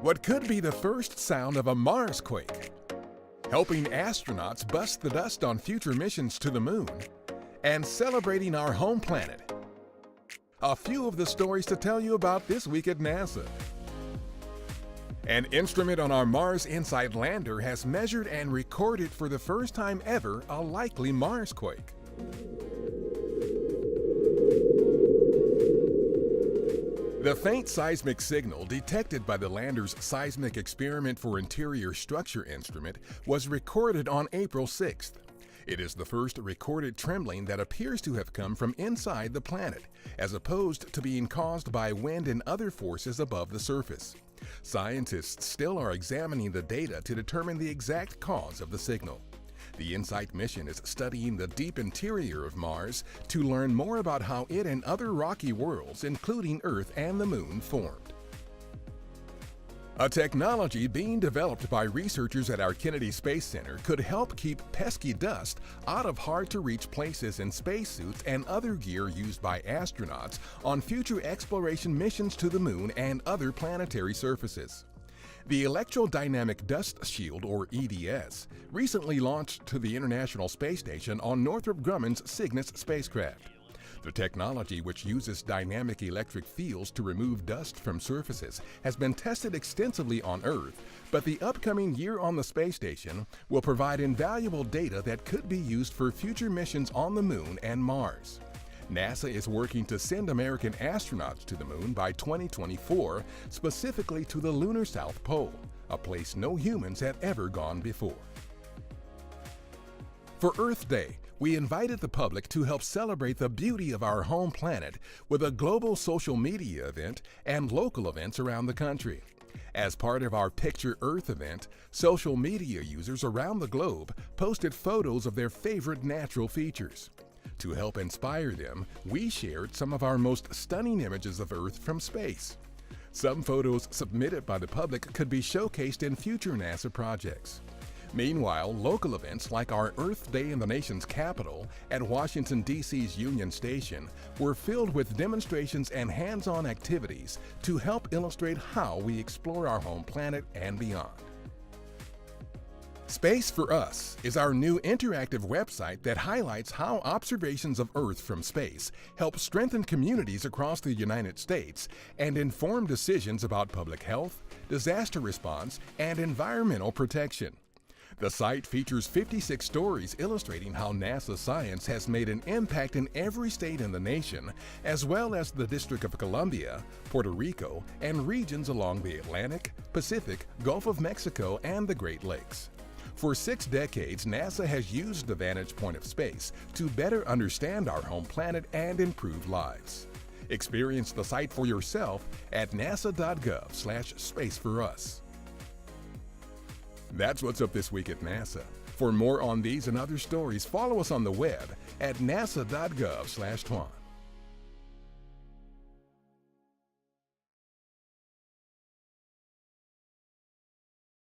what could be the first sound of a Marsquake, helping astronauts bust the dust on future missions to the moon, and celebrating our home planet. A few of the stories to tell you about this week at NASA. An instrument on our Mars InSight lander has measured and recorded for the first time ever a likely Marsquake. The faint seismic signal detected by the lander's Seismic Experiment for Interior Structure instrument was recorded on April 6th. It is the first recorded trembling that appears to have come from inside the planet, as opposed to being caused by wind and other forces above the surface. Scientists still are examining the data to determine the exact cause of the signal. The InSight mission is studying the deep interior of Mars to learn more about how it and other rocky worlds, including Earth and the Moon, formed. A technology being developed by researchers at our Kennedy Space Center could help keep pesky dust out of hard-to-reach places in spacesuits and other gear used by astronauts on future exploration missions to the Moon and other planetary surfaces. The Electrodynamic Dust Shield, or EDS, recently launched to the International Space Station on Northrop Grumman's Cygnus spacecraft. The technology, which uses dynamic electric fields to remove dust from surfaces, has been tested extensively on Earth, but the upcoming year on the space station will provide invaluable data that could be used for future missions on the Moon and Mars. NASA is working to send American astronauts to the Moon by 2024, specifically to the lunar South Pole, a place no humans have ever gone before. For Earth Day, we invited the public to help celebrate the beauty of our home planet with a global social media event and local events around the country. As part of our Picture Earth event, social media users around the globe posted photos of their favorite natural features. To help inspire them, we shared some of our most stunning images of Earth from space. Some photos submitted by the public could be showcased in future NASA projects. Meanwhile, local events like our Earth Day in the nation's capital at Washington, D.C.'s Union Station were filled with demonstrations and hands-on activities to help illustrate how we explore our home planet and beyond. Space for Us is our new interactive website that highlights how observations of Earth from space help strengthen communities across the United States and inform decisions about public health, disaster response, and environmental protection. The site features 56 stories illustrating how NASA science has made an impact in every state in the nation, as well as the District of Columbia, Puerto Rico, and regions along the Atlantic, Pacific, Gulf of Mexico, and the Great Lakes. For 6 decades, NASA has used the vantage point of space to better understand our home planet and improve lives. Experience the site for yourself at nasa.gov/spaceforus. That's what's up this week at NASA. For more on these and other stories, follow us on the web at nasa.gov/twan.